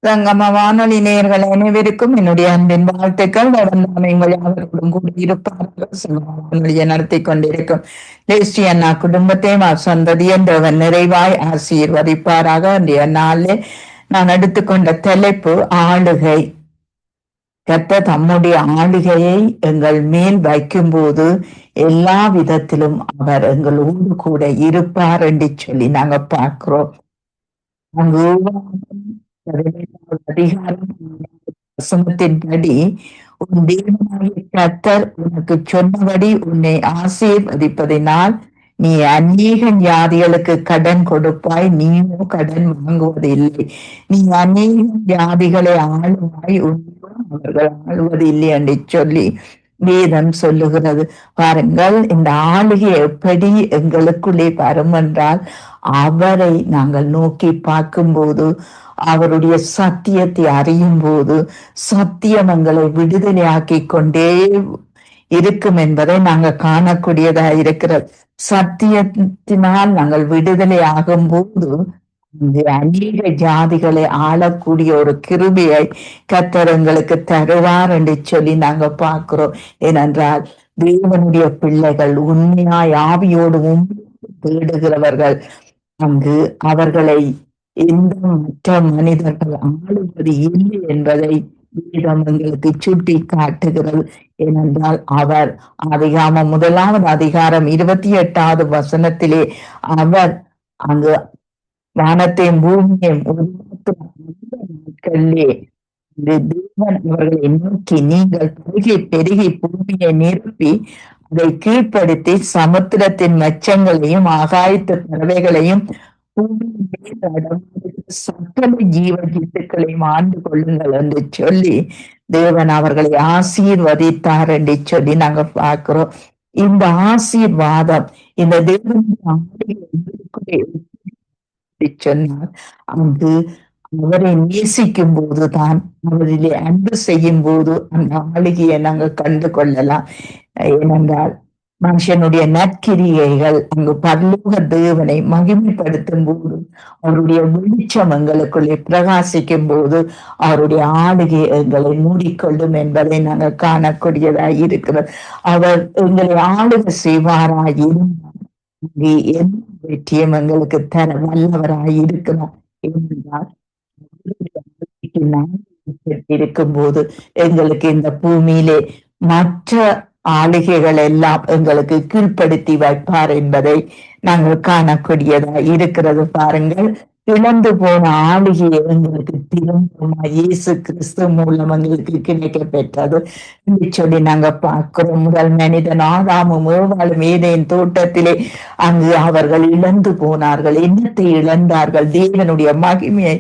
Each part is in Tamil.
சங்கம வானொலி நேயர்கள் அனைவருக்கும் என்னுடைய அன்பின் வாழ்த்துக்கள். நடந்தாமை அவர்களுடன் கூட இருப்பார்கள். சங்கம வானொலியை நடத்தி கொண்டிருக்கும் லேஸ்டி அண்ணா குடும்பத்தையும் சந்ததியும் தேவன் நிறைவாய் ஆசீர்வதிப்பாராக. இன்றைய நாளில் நான் எடுத்துக்கொண்ட தலைப்பு ஆளுகை. கர்த்தர் தம்முடைய ஆளுகையை எங்கள் மேல் வைக்கும்போது எல்லா விதத்திலும் அவர் எங்களோடு கூட இருப்பார் என்று சொல்லி நாங்க பார்க்கிறோம். அங்கு அதிகாரம் வசனத்தின்படி உன் தேவனாகிய கர்த்தர் உனக்கு சொன்னபடி உன்னை ஆசீர்வதிப்பதினால் நீ அநேக ஜாதிகளுக்கு கடன் கொடுப்பாய், நீயோ கடன் வாங்குவதில்லை. நீ அநேக ஜாதிகளை ஆளுவாய், உன்னும் அவர்கள் ஆளுவதில்லை என்று சொல்லி வேதம் சொல்லுகிறது. பாருங்கள், இந்த ஆளுகை எப்படி எங்களுக்குள்ளே வரும் என்றால், அவரை நாங்கள் நோக்கி பார்க்கும்போது, அவருடைய சத்தியத்தை அறியும் போது, சத்தியம் எங்களை விடுதலையாக்கி கொண்டே இருக்கும் என்பதை நாங்கள் காணக்கூடியதா இருக்கிறது. சத்தியத்தினால் நாங்கள் விடுதலை ஆகும் போது அநேக ஜாதிகளை ஆளக்கூடிய ஒரு கிருபையை கர்த்தர் எங்களுக்கு தருவார் என்று சொல்லி நாங்க பார்க்கிறோம். ஏனென்றால் தேவனுடைய பிள்ளைகள் உண்மையாய் ஆவியோடு தேடுகிறவர்கள் அங்கு அவர்களை எந்த மற்ற மனிதர்கள் ஆளுவது இல்லை என்பதை வேதம் எங்களுக்கு சுட்டி காட்டுகிறது. ஏனென்றால் அவர் அதிகாரம் 1 அதிகாரம் 28வது வசனத்திலே அவர் அங்கு வானத்தையும் பூமியையும் நாட்களிலே தேவன் அவர்களை நோக்கி நீங்கள் பெருகி பூமியை நிரப்பி அதை கீழ்ப்படுத்தி சமுத்திரத்தின் மச்சங்களையும் ஆகாயத்து பறவைகளையும் சகல ஜீவ ஜந்துக்களையும் ஆண்டு கொள்ளுங்கள் என்று சொல்லி தேவன் அவர்களை ஆசீர்வதித்தார் என்று சொல்லி நாங்க பார்க்கிறோம். இந்த ஆசீர்வாதம் இந்த தேவனுடைய சொன்னார். அங்கு அவரை நேசிக்கும் போதுதான், அவரிலே அன்பு செய்யும் போது அந்த ஆளுகையை நாங்க கண்டு கொள்ளலாம். ஏனென்றால் மனுஷனுடைய நற்கிரியைகள் அங்கு பரலோக தேவனை மகிமைப்படுத்தும் போது, அவருடைய வெளிச்சம் எங்களுக்குள்ளே பிரகாசிக்கும் போது அவருடைய ஆளுகை எங்களை மூடிக்கொள்ளும் என்பதை நாங்கள் காணக்கூடியதாய் இருக்கிறது. அவர் எங்களை ஆளுகை செய்வாராய் இருந்தால் எந்த வெற்றியும் எங்களுக்கு தர வல்லவராய் இருக்கிறார். ஏனென்றால் இருக்கும் போது எங்களுக்கு இந்த பூமியிலே மற்ற ஆளுகைகள் எல்லாம் எங்களுக்கு கீழ்ப்படுத்தி வைப்பார் என்பதை நாங்கள் காணக்கூடியதா இருக்கிறது. பாருங்கள், இழந்து போன ஆளுகையை எங்களுக்கு திரும்பமா இயேசு கிறிஸ்து மூலம் எங்களுக்கு கிடைக்க பெற்றது என்று சொல்லி நாங்க பார்க்கிறோம். முதல் மனிதன் ஆதாமும் ஏவாளும் ஏதேன் தோட்டத்திலே அங்கு அவர்கள் இழந்து போனார்கள். என்னத்தை இழந்தார்கள்? தேவனுடைய மகிமையை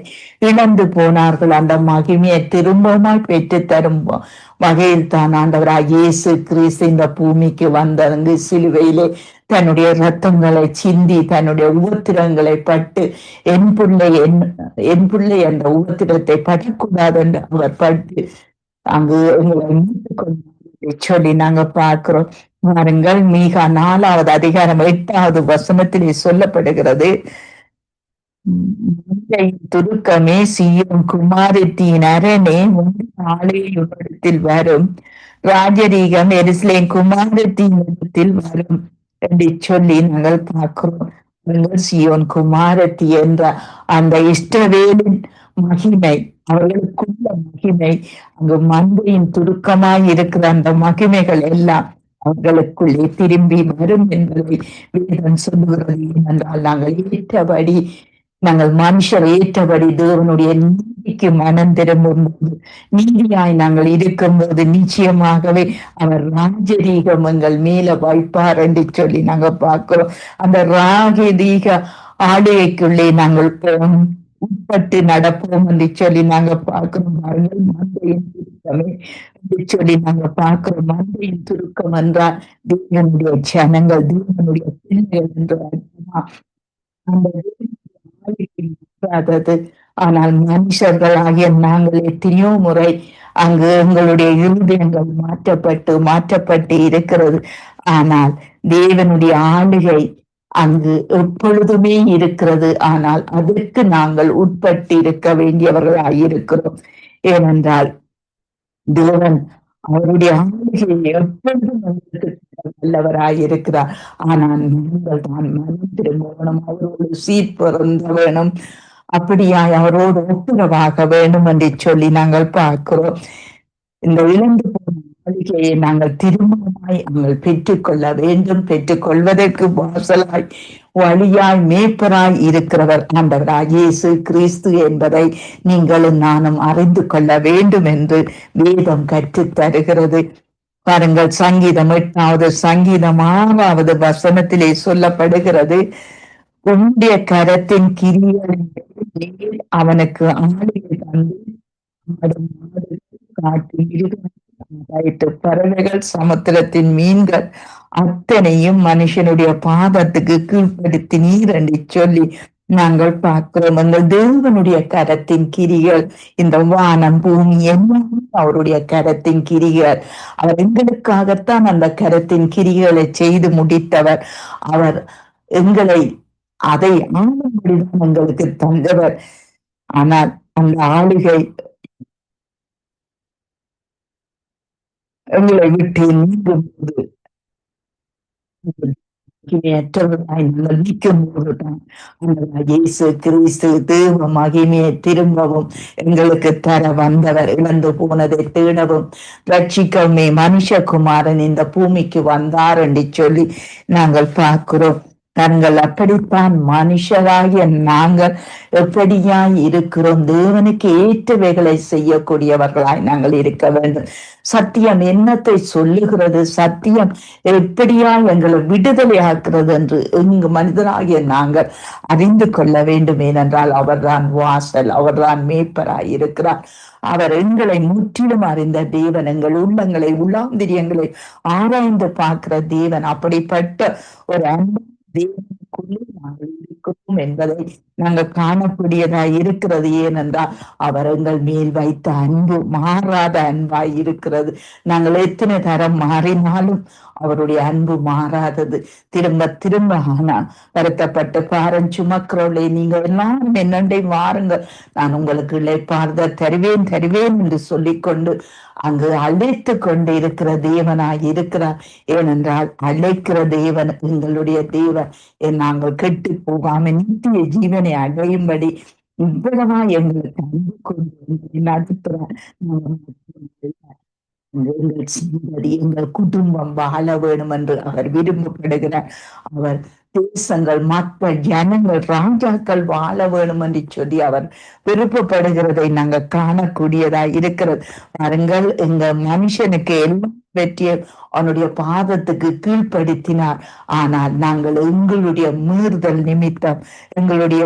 இழந்து போனார்கள். அந்த மகிமையை திரும்பமாய் பெற்று தரும் வகையில் தான் ஆண்டவராக இயேசு கிறிஸ்து இந்த பூமிக்கு வந்தங்கு சிலுவையிலே தன்னுடைய ரத்தங்களை சிந்தி தன்னுடைய உபத்திரங்களை பட்டு என் பிள்ளை அந்த உபத்திரத்தை படக்கூடாது என்று அவர் பட்டு அங்கு எங்களை மீட்டுக் கொண்டு சொல்லி நாங்க பார்க்கிறோம். பாருங்கள், மீகா 4வது அதிகாரம் 8வது வசனத்திலே சொல்லப்படுகிறது, துருக்கமே சீயோன் குமாரத்தின் அரணே, ஆலயத்தில் வரும் ராஜரீகம் எருசலேம் குமாரத்தின் இடத்தில் வரும் என்று சொல்லி நாங்கள் பார்க்கிறோம். சீயோன் குமாரத்தி என்ற அந்த இஸ்ரவேலின் மகிமை, அவர்களுக்குள்ள மகிமை, அங்கு மந்தையின் துருக்கமாய் இருக்கிற அந்த மகிமைகள் எல்லாம் அவர்களுக்குள்ளே திரும்பி வரும் என்பதை வேதம் சொல்லுகிறது. ஏனென்றால் நாங்கள் மனுஷர் ஏற்றபடி தேவனுடைய நீதிக்கு மனம் திரும்பும் போது, நீதியாய் நாங்கள் இருக்கும்போது நிச்சயமாகவே அவர் ராஜரீகம் எங்கள் மேல வைப்பார் என்று சொல்லி நாங்க பார்க்கிறோம். அந்த ராஜரீக ஆளுகைக்குள்ளே நாங்கள் உட்பட்டு நடப்போம் என்று சொல்லி நாங்க பார்க்கிறோம். மந்தையின் துருக்கமே என்று சொல்லி நாங்க பார்க்கிறோம். மந்தையின் துருக்கம் என்றால் தேவனுடைய ஜனங்கள், தேவனுடைய பிள்ளைகள் என்று அர்த்தமா. அந்த ஆனால் மனுஷர்கள் ஆகிய நாங்கள் எத்தனையோ முறை அங்கு எங்களுடைய இருதயங்கள் மாற்றப்பட்டு இருக்கிறது. ஆனால் தேவனுடைய ஆளுகை அங்கு எப்பொழுதுமே இருக்கிறது. ஆனால் அதற்கு நாங்கள் உட்பட்டு இருக்க வேண்டியவர்களாயிருக்கிறோம். ஏனென்றால் தேவன் அவருடைய ஆளுகையை எப்பொழுதும் எங்களுக்கு வல்லவராயிருக்கிறார். ஆனால் நீங்கள் தான் மனம் திரும்பணும், அவரோடு சீர்பொருந்த வேணும், அப்படியாய் அவரோடு ஒப்புரவாக வேண்டும் என்று சொல்லி நாங்கள் பார்க்கிறோம். இந்த இழந்து போன மாளிகையை நாங்கள் திரும்பமாய் நாங்கள் பெற்றுக்கொள்ள வேண்டும். பெற்றுக்கொள்வதற்கு வாசலாய், வழியாய், மேய்ப்பராய் இருக்கிறவர் ஆண்டவராய் இயேசு கிறிஸ்து என்பதை நீங்களும் நானும் அறிந்து கொள்ள வேண்டும் என்று வேதம் கற்றுத் தருகிறது. பாருங்கள், சங்கீதம் 8வது சங்கீதம் 6வது வசனத்திலே சொல்லப்படுகிறது, உன்னுடைய கரத்தின் கிரியைகளின் மேல் அவனுக்கு ஆளுகை தந்து ஆடு, மாடு, காட்டு மிருகம், வயிற்று பறவைகள், சமுத்திரத்தின் மீன்கள் அத்தனையும் மனுஷனுடைய பாதத்துக்கு கீழ்ப்படுத்தினீர் என்று சொல்லி நாங்கள் பார்க்கிறோம். அந்த தேவனுடைய கரத்தின் கிரிகள், இந்த வானம் பூமி எல்லாம் அவருடைய கரத்தின் கிரிகள். அவர் எங்களுக்காகத்தான் அந்த கரத்தின் கிரிகளை செய்து முடித்தவர். அவர் எங்களை அதை ஆளும்படிதான் எங்களுக்கு தந்தவர். ஆனால் அந்த ஆளுகை எங்களை விட்டு நீங்கும் போது, மகிமையற்றவர்களாய் நாங்கள் நிற்கும் போதுதான் அந்த இயேசு கிறிஸ்து தேவ மகிமையை திரும்பவும் எங்களுக்கு தர வந்தவர். இழந்து போனதை தேடவும் ரட்சிக்கவுமே மனுஷகுமாரன் இந்த பூமிக்கு வந்தார் என்று சொல்லி நாங்கள் பார்க்கிறோம். தங்கள் அப்படித்தான் மனுஷராகிய நாங்கள் எப்படியாய் இருக்கிறோம், தேவனுக்கு ஏற்றவைகளை செய்யக்கூடியவர்களாய் நாங்கள் இருக்க வேண்டும். சத்தியம் என்னத்தை சொல்லுகிறது, சத்தியம் எப்படியா எங்களை விடுதலை ஆக்குறது என்று இங்கு மனிதனாகிய நாங்கள் அறிந்து கொள்ள வேண்டும். ஏனென்றால் அவர்தான் வாசல், அவர்தான் மேய்ப்பராய் இருக்கிறார். அவர் எங்களை முற்றிலும் அறிந்த தேவன், எங்கள் உள்ளங்களை உள்ளாந்திரியங்களை ஆராய்ந்து பார்க்கிற தேவன். அப்படிப்பட்ட ஒரு அன்பு தேவனுக்குள்ளே நாங்கள் இருக்கிறோம் என்பதை நாங்கள் காணக்கூடியதாய் இருக்கிறது. ஏனென்றால் அவர் எங்கள் மேல் வைத்த அன்பு மாறாத அன்பாய் இருக்கிறது. நாங்கள் எத்தனை தரம் மாறினாலும் அவருடைய அன்பு மாறாதது. திரும்ப திரும்ப ஆனா வருத்தப்பட்டு பாரம் சுமக்கிறவளே, நீங்கள் எல்லாரும் என்னண்டை வாருங்கள், நான் உங்களுக்கு இளைப்பாறுதல் தருவேன் தருவேன் என்று சொல்லிக்கொண்டு அங்கு அழைத்து கொண்டு இருக்கிற தேவனாய் இருக்கிறார். ஏனென்றால் அழைக்கிற தேவன் எங்களுடைய தேவன். நாங்கள் கெட்டு போகாம நித்திய ஜீவனை அடையும்படி இவ்வளவா எங்களுக்கு அன்பு கொண்டு நடத்துகிறார். எங்கள் சந்ததி, எங்கள் குடும்பம் வாழ வேணும் என்று அவர் விரும்பப்படுகிறார். அவர் தேசங்கள், மக்கள், ஜனங்கள், ராஜாக்கள் வாழ வேணும் என்று சொல்லி அவர் விருப்பப்படுகிறதை நாங்கள் காணக்கூடியதா இருக்கிறது. பாருங்கள், எங்க மனுஷனுக்கு எல்லாம் வெற்றிய அவனுடைய பாதத்துக்கு கீழ்ப்படுத்தினார். ஆனால் நாங்கள் எங்களுடைய மீறுதல் நிமித்தம், எங்களுடைய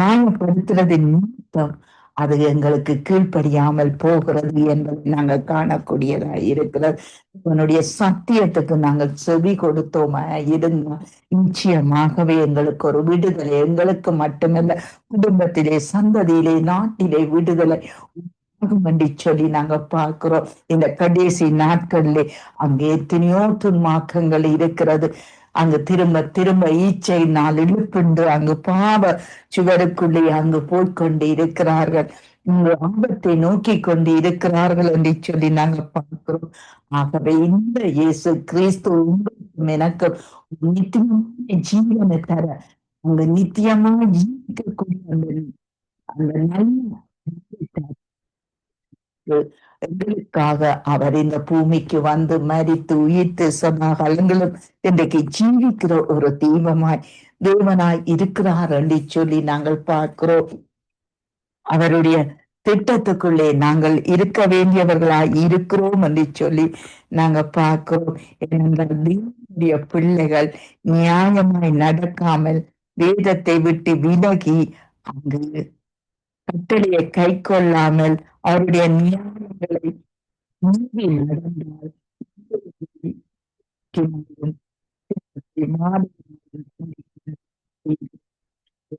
காயப்படுத்துறதின் நிமித்தம் அது எங்களுக்கு கீழ்ப்படியாமல் போகிறது என்பதை நாங்கள் காணக்கூடியதா இருக்கிறது. இவனுடைய சத்தியத்துக்கு நாங்கள் செவி கொடுத்தோமா இருந்தா நிச்சயமாகவே எங்களுக்கு ஒரு விடுதலை, எங்களுக்கு மட்டுமல்ல குடும்பத்திலே, சந்ததியிலே, நாட்டிலே விடுதலை என்று சொல்லி நாங்க பார்க்கிறோம். இந்த கடைசி நாட்களிலே அங்கே எத்தனையோ துன்மாக்கங்கள் இருக்கிறது. அங்கு திரும்ப திரும்ப ஈச்சையினால் இழுப்புண்டு அங்கு பாவ சுவருக்குள்ளே அங்கு போய்கொண்டு இருக்கிறார்கள். இங்கு ஆபத்தை நோக்கி கொண்டு இருக்கிறார்கள் என்று சொல்லி நாங்க பார்க்கிறோம். ஆகவே இந்த இயேசு கிறிஸ்து உங்களுக்கும் எனக்கு நித்தியமான ஜீவனை தர, அங்கு நித்தியமா ஜீவிக்கக்கூடிய அந்த நல்ல எங்களுக்காக அவர் இந்த பூமிக்கு வந்து மரித்து உயிர்த்து சமாகாலங்களும் இன்றைக்கு ஜீவிக்கிற ஒரு தேவனாய் இருக்கிறார் என்று சொல்லி நாங்கள் பார்க்கிறோம். அவருடைய திட்டத்துக்குள்ளே நாங்கள் இருக்க வேண்டியவர்களாய் இருக்கிறோம் என்று சொல்லி நாங்க பார்க்கிறோம். ஏனென்றால் தேவனுடைய பிள்ளைகள் நியாயமாய் நடக்காமல் வேதத்தை விட்டு விலகி அங்கு கட்டளையை கை கொள்ளாமல் அவருடைய நியாயங்களை மீறி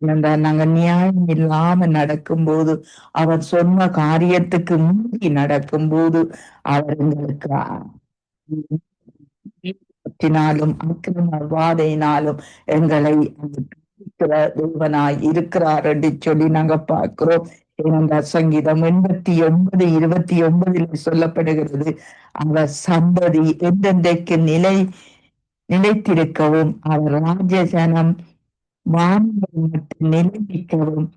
நடந்தால் நாங்க நியாயம் இல்லாம நடக்கும்போது, அவர் சொன்ன காரியத்துக்கு மீறி நடக்கும்போது அவர் எங்களுக்கு னாலும் அக்கிரம வாதையினாலும் எங்களை இருக்கிற தேவனாய் இருக்கிறார் என்று சொல்லி நாங்க பார்க்கிறோம். ஏனென்றால் சங்கீதம் 89:29 சொல்லப்படுகிறது, அவர் சந்ததி என்றென்றைக்கு நிலைத்திருக்கவும் அவர் ராஜஜனம் வானங்கள் மட்டும் நிலைநிற்கவும்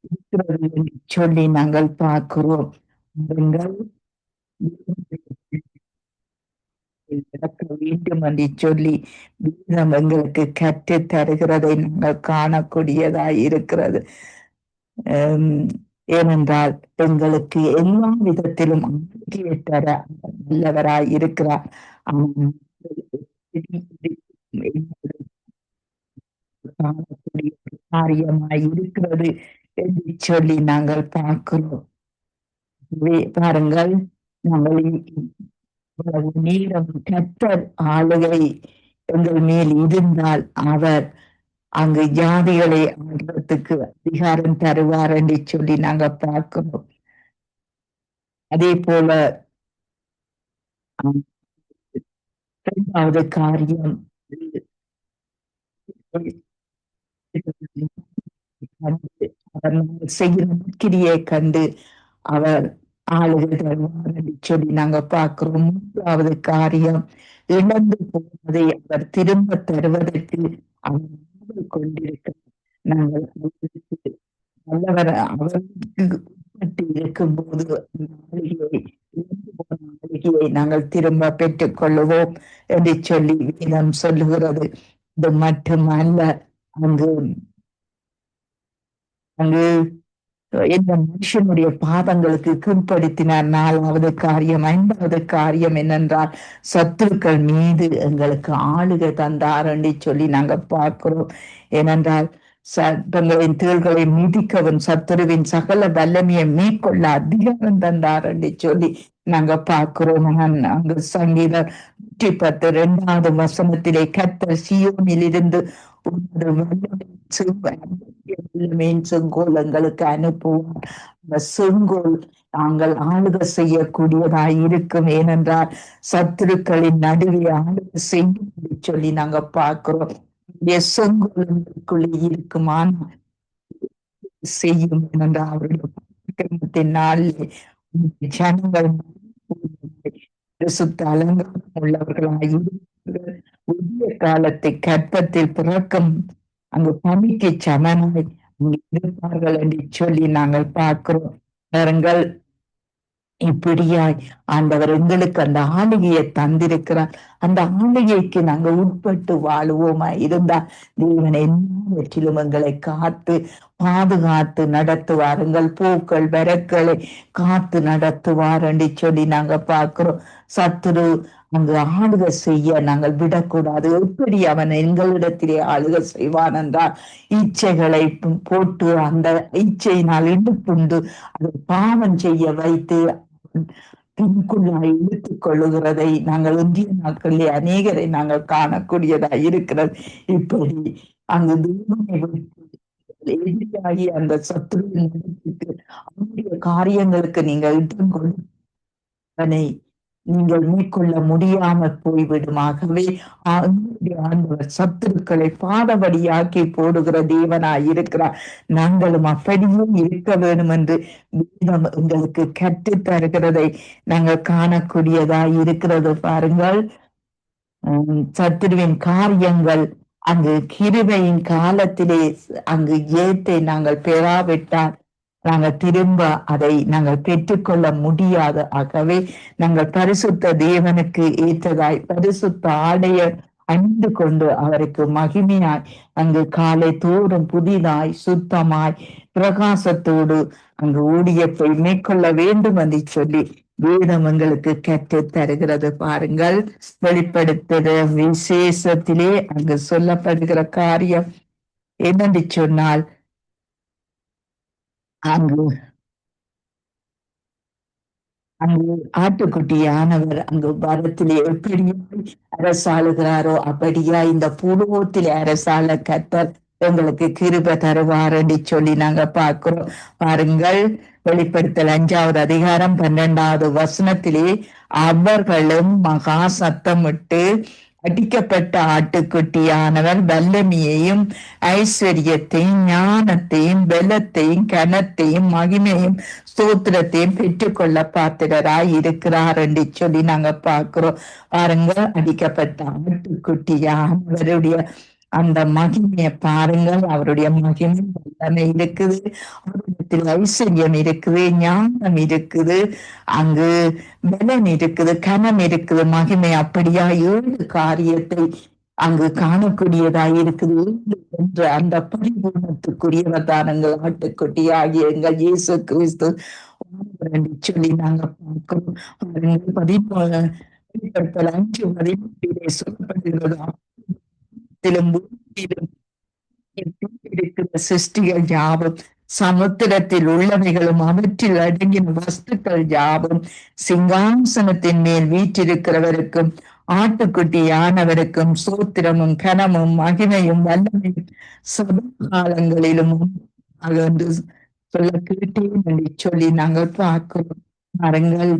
இருக்கிறது என்று சொல்லி நாங்கள் பார்க்கிறோம். பாருங்கள், நடக்க வேண்டும் என்று சொல்லி வேதம் எங்களுக்கு கற்றுத் தருகிறதை நாங்கள் காணக்கூடியதாய் இருக்கிறது. ஹம், ஏனென்றால் எங்களுக்கு எல்லா விதத்திலும் ஆரோக்கிய தர அவர் நல்லவராய் இருக்கிறார். அவன் காணக்கூடிய ஒரு காரியமாய் இருக்கிறது என்று சொல்லி நாங்கள் பார்க்கிறோம். பாருங்கள், நாங்கள் இவ்வளவு நேரம் கர்த்தர் ஆளுகை எங்கள் மேல் இருந்தால் அவர் அங்கு ஜாதிகளை ஆள்றதுக்கு அதிகாரம் தருவார் என்று சொல்லி நாங்க பார்க்கிறோம். அதே போல ஆம், இரண்டாவது காரியம், கண்டு அவர் நாங்கள் செய்கிற நற்கிரியை கண்டு அவர் ஆளுகை தருவார் என்று சொல்லி நாங்க பார்க்கிறோம். மூன்றாவது காரியம், இழந்து போவதை அவர் திரும்ப தருவதற்கு அவர் ஆவல் கொண்டிருக்கிறார். நாங்கள் அவருக்கு நல்லவர் அவருக்கு உட்பட்டு இருக்கும்போது அந்த ஆளுகையை, இழந்து போன ஆளுகையை நாங்கள் திரும்ப பெற்றுக் கொள்ளுவோம் என்று சொல்லி வேதம் சொல்லுகிறது. இது மட்டுமல்ல, அங்கு அங்கு இந்த மனுஷனுடைய பாதங்களுக்கு கீழ்ப்படுத்தினார். நாலாவது காரியம். ஐந்தாவது காரியம் என்னென்றால், சத்துருக்கள் மீது எங்களுக்கு ஆளுகை தந்தார் என்று சொல்லி நாங்க பார்க்கிறோம். ஏனென்றால் சட்டங்களின் தேள்களை மிதிக்கவும் சத்துருவின் சகல வல்லமையை மேற்கொள்ள அதிகாரம் தந்தார் என்று சொல்லி நாங்க பார்க்கிறோம். அங்கு சங்கீதம் 110 வசனத்திலே, கர்த்தர் சீயோனில் இருந்து செங்கோல் எங்களுக்கு அனுப்புவார். அந்த செங்கோல் நாங்கள் ஆளுகை செய்யக்கூடியதாய் இருக்கும். ஏனென்றால் சத்துருக்களின் நடுவே ஆளுகை செய்யும் சொல்லி நாங்க பார்க்கிறோம். செங்கோலுக்குள்ளே இருக்குமான செய்யும் என்றால் அவருடைய பரிசுத்த நாளிலே ஜனங்கள் பரிசுத்த அலங்காரம் உள்ளவர்களாய் புதிய காலத்தை கற்பத்தில் பிறக்கும் அங்கு பணிக்கு சமனாய் அங்கு இருப்பார்கள் என்று சொல்லி நாங்கள் பார்க்கிறோம். பாருங்கள், இப்படியாய் ஆண்டவர் எங்களுக்கு அந்த ஆளுகையை தந்திருக்கிறார். அந்த ஆளுகைக்கு நாங்க உட்பட்டு வாழுவோமா இருந்தா தேவன் எல்லாவற்றிலும் எங்களை காத்து பாதுகாத்து நடத்துவார். எங்கள் போக்கள் வரக்களை காத்து நடத்துவார் என்று சொல்லி நாங்க பார்க்கிறோம். சத்துரு அங்கு ஆளுகை செய்ய நாங்கள் விடக்கூடாது. எப்படி அவன் எங்களிடத்திலே ஆளுகை செய்வான் என்றால், இச்சைகளை போட்டு அந்த இச்சையினால் இடுப்புண்டு அதை பாவம் செய்ய வைத்து பின்குள்ளாய் இழுத்துக் கொள்ளுகிறதை நாங்கள் இந்திய நாட்களிலே அநேகரை நாங்கள் காணக்கூடியதா இருக்கிறது. இப்படி அங்கு தேவனை எதிராகி அந்த சத்துருவின் அவருடைய காரியங்களுக்கு நீங்கள் இடம் கொடுப்பனை நீங்கள் மேற்கொள்ள முடியாம போய்விடும். ஆகவே ஆண்டவர் சத்துருக்களை பாதபடியாக்கி போடுகிற தேவனாய் இருக்கிறார். நாங்களும் அப்படியே இருக்க வேண்டும் என்று வேதம் உங்களுக்கு கற்றுத் தருகிறதை நாங்கள் காணக்கூடியதாய் இருக்கிறது. பாருங்கள், சத்துருவின் காரியங்கள் அங்கு கிருபையின் காலத்திலே அங்கு ஜெயத்தை நாங்கள் பெறாவிட்டால் நாங்கள் திரும்ப அதை நாங்கள் பெற்றுக்கொள்ள முடியாது. ஆகவே நாங்கள் பரிசுத்த தேவனுக்கு ஏற்றதாய் பரிசுத்த ஆடைய அணிந்து கொண்டு அவருக்கு மகிமையாய் அங்கு காலை தோறும் புதிதாய் சுத்தமாய் பிரகாசத்தோடு அங்கு ஊழியத்தை மேற்கொள்ள வேண்டும் என்று சொல்லி வேதம் எங்களுக்கு கற்று தருகிறது. பாருங்கள், வெளிப்படுத்துகிற விசேஷத்திலே அங்கு சொல்லப்படுகிற காரியம் என்னென்று சொன்னால், அங்கு அங்கு ஆட்டுக்குட்டியானவர் அங்கு வரத்திலே எப்படியாய் அரசாளுகிறாரோ அப்படியா இந்த பூலோகத்திலே அரசாள கர்த்தர் எங்களுக்கு கிருபை தருவார் என்று சொல்லி நாங்க பார்க்கிறோம். பாருங்கள், வெளிப்படுத்தல் 5 அதிகாரம் 12 வசனத்திலே, அவர்களும் மகா சத்தமிட்டு அடிக்கப்பட்ட ஆட்டுக்குட்டியானவர் வல்லமையையும் ஐஸ்வர்யத்தையும் ஞானத்தையும் பலத்தையும் கனத்தையும் மகிமையும் ஸ்தோத்திரத்தையும் பெற்றுக்கொள்ள பாத்திரராய் இருக்கிறார் என்று சொல்லி நாங்க பார்க்கிறோம். பாருங்க, அடிக்கப்பட்ட ஆட்டுக்குட்டியானவருடைய அந்த மகிமையை பாருங்கள். அவருடைய மகிமை வல்லமை இருக்குது, அவரிடத்தில் ஐஸ்வர்யம் இருக்குது, ஞானம் இருக்குது, அங்கு பலன் இருக்குது, கனம் இருக்குது, மகிமை. அப்படியா 7 காரியத்தை அங்கு காணக்கூடியதாய் இருக்குது. என்ற அந்த பரிபூர்ணத்துக்குரியவதானங்கள் ஆட்டுக்குட்டி ஆகிய எங்கள் இயேசு கிறிஸ்து என்று சொல்லி நாங்க பார்க்கிறோம். பாருங்கள், 5:13 சொல்லப்படுகிறது. பூமியிலும் இருக்கிற சிருஷ்டிகள் யாவும், சமுத்திரத்தில் உள்ளவைகளும் அவற்றில் அடங்கின வஸ்துக்கள் யாவும், சிங்காசனத்தின் மேல் வீற்றிருக்கிறவருக்கும் ஆட்டுக்குட்டியானவருக்கும் சோத்திரமும் கனமும் மகிமையும் வல்லமையும் சதா காலங்களிலும் என்று சொல்ல கேட்டேன் என்று சொல்லி நாங்கள் பார்க்கிறோம். பாருங்கள்,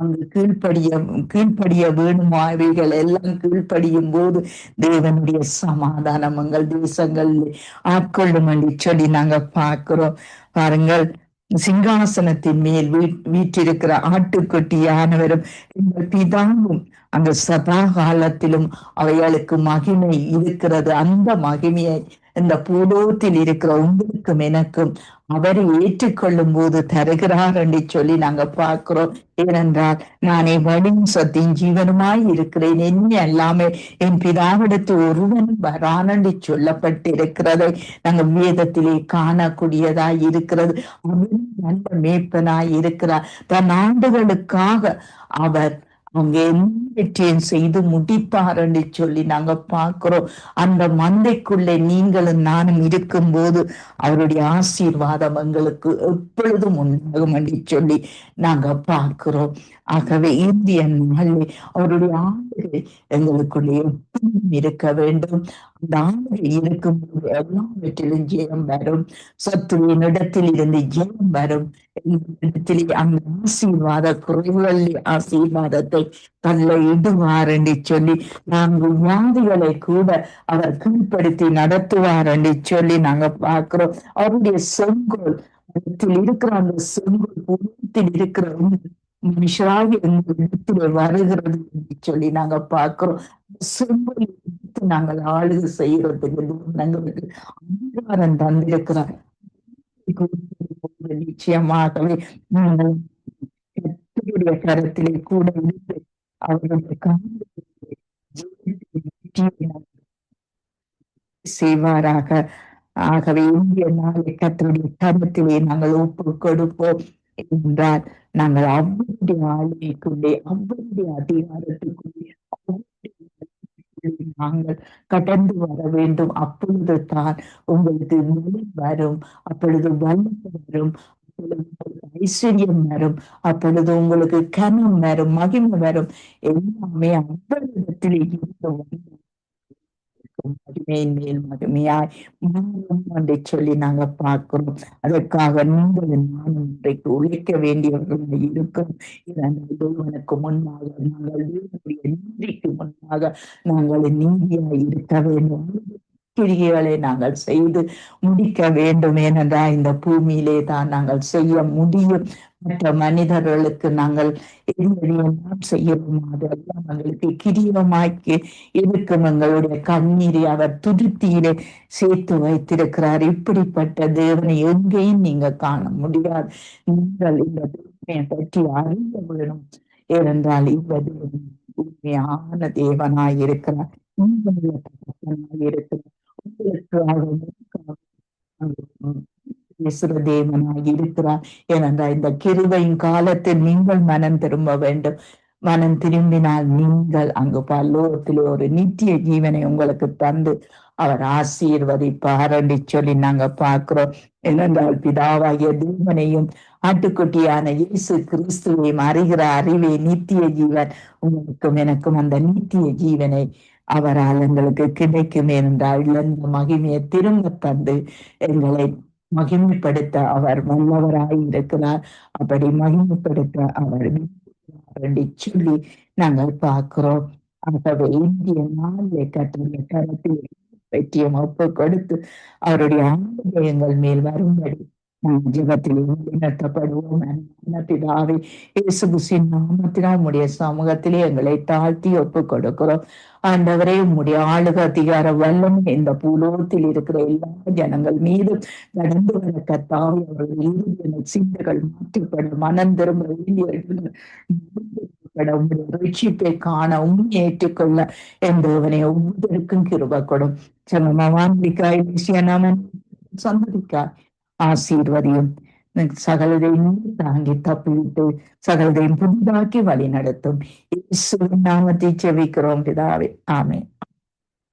அங்கு கீழ்ப்படிய வேணுமா? அவைகள் எல்லாம் கீழ்ப்படியும் போது தேவனுடைய சமாதானம் எங்கள் தேசங்களில் ஆட்கொள்ளும் என்று சொல்லி நாங்க பார்க்கிறோம். பாருங்கள், சிங்காசனத்தின் மேல் வீற்றிருக்கிற ஆட்டுக்குட்டியானவரும் எங்கள் பிதாவும் அந்த சதா காலத்திலும் அவைகளுக்கு மகிமை இருக்கிறது. அந்த மகிமையை இந்த பூலோகத்தில் இருக்கிற உங்களுக்கும் எனக்கும் அவரை ஏற்றுக்கொள்ளும் போது தருகிறார் என்று சொல்லி நாங்க பார்க்கிறோம். ஏனென்றால், நானே வழியும் சத்தியும் ஜீவனுமாய் இருக்கிறேன், என்ன எல்லாமே என் பிதாவிடத்து ஒருவனும் வரான் என்று சொல்லப்பட்டிருக்கிறதை நாங்கள் வேதத்திலே காணக்கூடியதாய் இருக்கிறது. அவன் நல்ல மேய்ப்பனாய் இருக்கிறார். தன் ஆண்டுகளுக்காக அவர் அங்கே வெற்றியம் செய்து முடிப்பார் என்று சொல்லி நாங்க பார்க்கிறோம். அந்த மந்தைக்குள்ளே நீங்களும் நானும் இருக்கும் போது அவருடைய ஆசீர்வாதம் எங்களுக்கு எப்பொழுதும் உண்டாகும் என்று சொல்லி நாங்க பார்க்கிறோம். ஆகவே இந்திய நாளில் அவருடைய ஆண்டுகள் எங்களுக்குள்ளே எப்பவும் இருக்க வேண்டும். அந்த ஆண்டுகள் இருக்கும்போது எல்லாவற்றிலும் ஜெயம் வரும். சத்துருவின் இடத்தில் இருந்து ஜெயம் வரும். இடத்திலே அந்த ஆசீர்வாத குறைவுகள் ஆசீர்வாதத்தை தள்ள இடுவார் என்று சொல்லி, நாங்கள் வியாதிகளை கூட அவர் கீழ்ப்படுத்தி நடத்துவார் என்று சொல்லி நாங்க பார்க்கிறோம். அவருடைய செங்கோல் இருக்கிற அந்த செங்கோல் உலகத்தில் இருக்கிற மனுஷராக எங்கள் இடத்திலே வருகிறது என்று சொல்லி நாங்க பார்க்கிறோம். செங்கோல் எடுத்து நாங்கள் ஆளுகை செய்யறதுக்கு எங்களுக்கு அதிகாரம் தந்திருக்கிறார். நிச்சயமாகவே நாங்கள் கர்த்தருடைய கரத்திலே கூட இருந்து அவருடைய செய்வாராக. ஆகவே இந்திய நாளை கர்த்தருடைய கரத்திலே நாங்கள் ஒப்பு கொடுப்போம் என்றால், நாங்கள் அவருடைய ஆளுமைக்குள்ளே, அவருடைய அதிகாரத்துக்குள்ளே நாங்கள் கடந்து வர வேண்டும். அப்பொழுது தான் உங்களுக்கு நிலை வரும், அப்பொழுது வல்லமை வரும், அப்பொழுது ஐஸ்வர்யம் வரும், அப்பொழுது உங்களுக்கு கனம் வரும், மகிமை வரும். எல்லாமே அவரிடத்திலே இருந்து மகிமையின் மேல் மகிமையாய் மாறும் என்று சொல்லி நாங்க பார்க்கிறோம். அதற்காக நீங்கள் நானும் இன்றைக்கு உழைக்க வேண்டியவர்களாக இருக்கும். தேவனுக்கு முன்பாக நாங்கள் தேவனுடைய நீதிக்கு முன்பாக நாங்கள் நீதியாய் இருக்க வேண்டும். கிரிகளை நாங்கள் செய்து முடிக்க வேண்டும். ஏனென்றால் இந்த பூமியிலே தான் நாங்கள் செய்ய முடியும். மற்ற மனிதர்களுக்கு நாங்கள் எல்லாம் செய்யணும், அதெல்லாம் எங்களுக்கு கிரியமாக்கி இருக்கும். எங்களுடைய கண்ணீரை அவர் துருத்தியிலே சேர்த்து வைத்திருக்கிறார். இப்படிப்பட்ட தேவனை எங்கேயும் நீங்க காண முடியாது. நீங்கள் இந்த தேவனை பற்றி அறிய வேணும். ஏனென்றால் இந்த தேவன் உண்மையான தேவனாய் இருக்கிறார், இருக்கிறார். தேவனாய் இருக்கிறார். ஏனென்றால் இந்த கிருபையின் காலத்தில் நீங்கள் மனம் திரும்ப வேண்டும். மனம் திரும்பினால் நீங்கள் அங்கு பரலோகத்திலே ஒரு நித்திய ஜீவனை உங்களுக்கு தந்து அவர் ஆசீர்வதிப்பார் என்று சொல்லி நாங்க பார்க்கிறோம். ஏனென்றால் பிதாவாகிய தேவனையும் ஆட்டுக்குட்டியான இயேசு கிறிஸ்துவையும் அறிகிற அறிவே நித்திய ஜீவன். உங்களுக்கும் எனக்கும் அந்த நித்திய ஜீவனை அவரால் எங்களுக்கு கிடைக்கும். என்றால் இழந்த மகிமையை திரும்ப தந்து எங்களை மகிமைப்படுத்த அவர் வல்லவராய் இருக்கிறார். அப்படி மகிமைப்படுத்த அவர் சொல்லி நாங்கள் பார்க்கிறோம். ஆகவே இந்திய நாளிலே கர்த்தருடைய கரத்தில் பைத்தியம் ஒப்பு கொடுத்து அவருடைய ஆலயங்கள் மேல் வரும்படி நாம் ஜெபத்திலே வழிநடத்தப்படுவோம். அன்பான பிதாவே, இயேசு கிறிஸ்துவின் நாமத்தினால் உம்முடைய சமூகத்திலே எங்களை தாழ்த்தி ஒப்பு கொடுக்கிறோம். ஆண்டவரே, உம்முடைய ஆளுக அதிகார வல்லமை இந்த பூலோகத்தில் இருக்கிற எல்லா ஜனங்கள் மீதும் கடந்து வர கர்த்தாவே, அவர்கள் இறுதியான சிந்தைகள் மாற்றப்பட மனம் திரும்ப வேண்டியவர்கள் உம்முடைய ரட்சிப்பை காண உண்மை ஏற்றுக்கொள்ள என்பவனை ஒவ்வொருவருக்கும் கிருபை கொடும். சமமாந்திக்காய் விஷயநாமன் சந்ததிக்காய் ஆசீர்வதியும். சகலதையும் தாங்கி தப்பிவிட்டு சகலதையும் புதிதாக்கி வழி நடத்தும். இயேசுவின் நாமத்தை ஜெபிக்கிறோம் பிதாவே. ஆமென்.